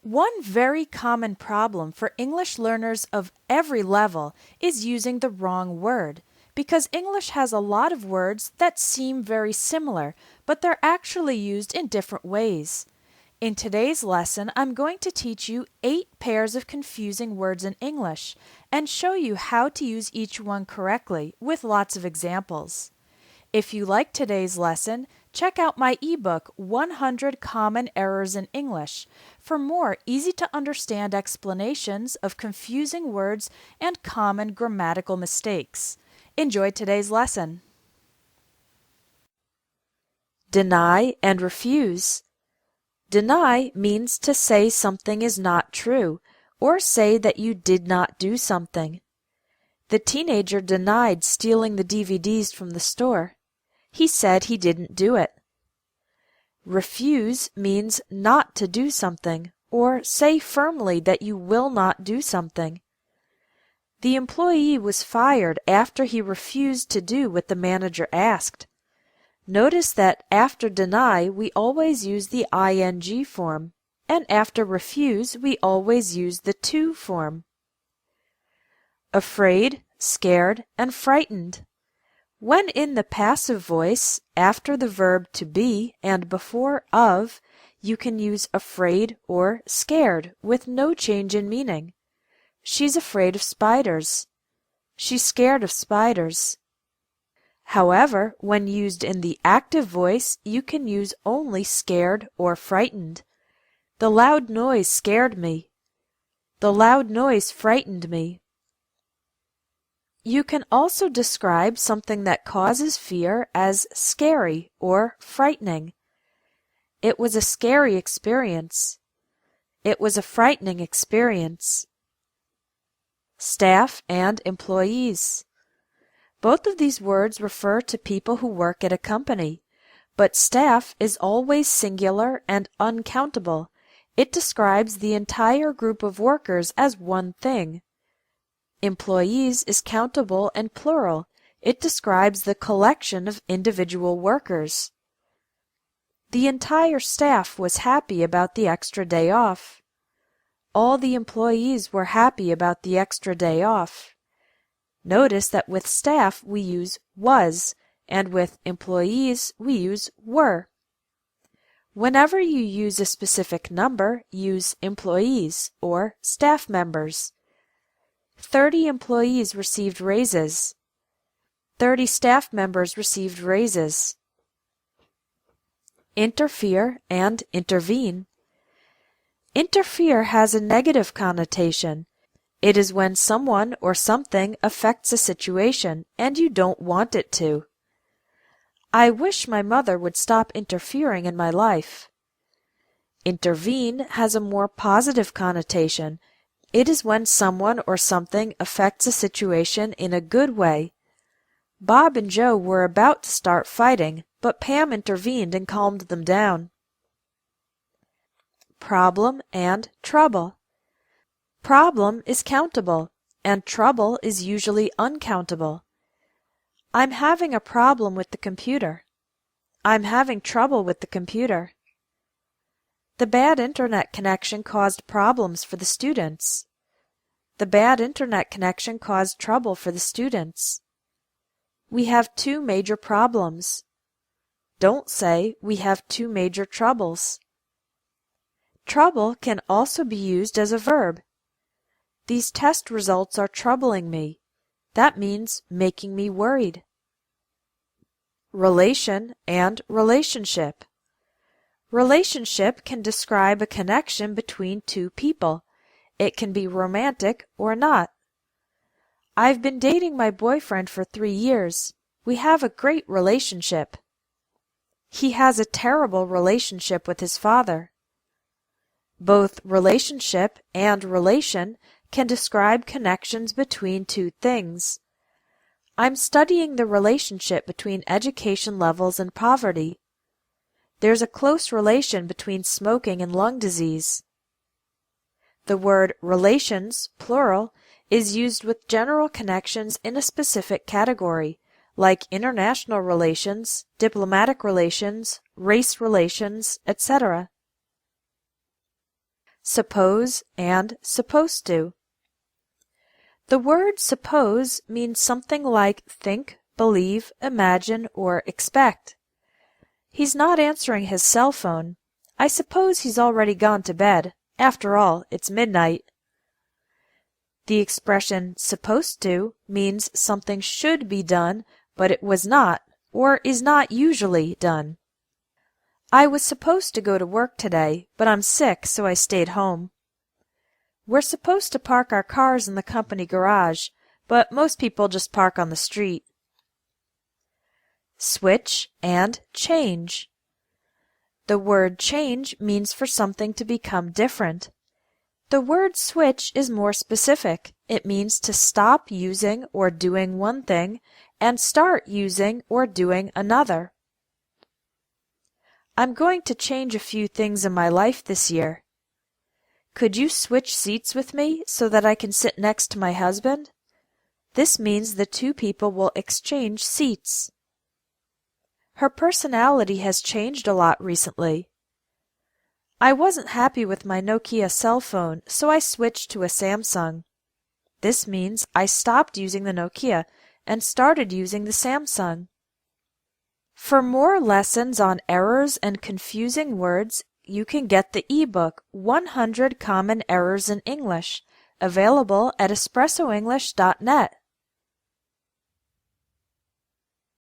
One very common problem for English learners of every level is using the wrong word, because English has a lot of words that seem very similar, but they're actually used in different ways. In today's lesson, I'm going to teach you 8 pairs of confusing words in English and show you how to use each one correctly with lots of examples. If you like today's lesson, check out my ebook, 100 Common Errors in English, for more easy-to-understand explanations of confusing words and common grammatical mistakes. Enjoy today's lesson. Deny and refuse. Deny means to say something is not true, or say that you did not do something. The teenager denied stealing the DVDs from the store. He said he didn't do it. Refuse means not to do something, or say firmly that you will not do something. The employee was fired after he refused to do what the manager asked. Notice that after deny, we always use the ing form, and after refuse, we always use the to form. Afraid, scared, and frightened. When in the passive voice, after the verb to be and before of, you can use afraid or scared with no change in meaning. She's afraid of spiders. She's scared of spiders. However, when used in the active voice, you can use only scared or frightened. The loud noise scared me. The loud noise frightened me. You can also describe something that causes fear as scary or frightening. It was a scary experience. It was a frightening experience. Staff and employees. Both of these words refer to people who work at a company, but staff is always singular and uncountable. It describes the entire group of workers as one thing. Employees is countable and plural. It describes the collection of individual workers. The entire staff was happy about the extra day off. All the employees were happy about the extra day off. Notice that with staff we use was, and with employees we use were. Whenever you use a specific number, use employees or staff members. 30 employees received raises. 30 staff members received raises. Interfere and intervene. Interfere has a negative connotation. It is when someone or something affects a situation and you don't want it to. I wish my mother would stop interfering in my life. Intervene has a more positive connotation. It is when someone or something affects a situation in a good way. Bob and Joe were about to start fighting, but Pam intervened and calmed them down. Problem and trouble. Problem is countable, and trouble is usually uncountable. I'm having a problem with the computer. I'm having trouble with the computer. The bad internet connection caused problems for the students. The bad internet connection caused trouble for the students. We have 2 major problems. Don't say we have 2 major troubles. Trouble can also be used as a verb. These test results are troubling me. That means making me worried. Relation and relationship. Relationship can describe a connection between 2 people. It can be romantic or not. I've been dating my boyfriend for 3 years. We have a great relationship. He has a terrible relationship with his father. Both relationship and relation can describe connections between 2 things. I'm studying the relationship between education levels and poverty. There's a close relation between smoking and lung disease. The word relations, plural, is used with general connections in a specific category, like international relations, diplomatic relations, race relations, etc. suppose, and supposed to. The word suppose means something like think, believe, imagine, or expect. He's not answering his cell phone. I suppose he's already gone to bed. After all, it's midnight. The expression supposed to means something should be done, but it was not, or is not usually done. I was supposed to go to work today, but I'm sick, so I stayed home. We're supposed to park our cars in the company garage, but most people just park on the street. Switch and change. The word change means for something to become different. The word switch is more specific. It means to stop using or doing one thing and start using or doing another. I'm going to change a few things in my life this year. Could you switch seats with me so that I can sit next to my husband? This means the two people will exchange seats. Her personality has changed a lot recently. I wasn't happy with my Nokia cell phone, so I switched to a Samsung. This means I stopped using the Nokia and started using the Samsung. For more lessons on errors and confusing words, you can get the ebook 100 Common Errors in English, available at espressoenglish.net.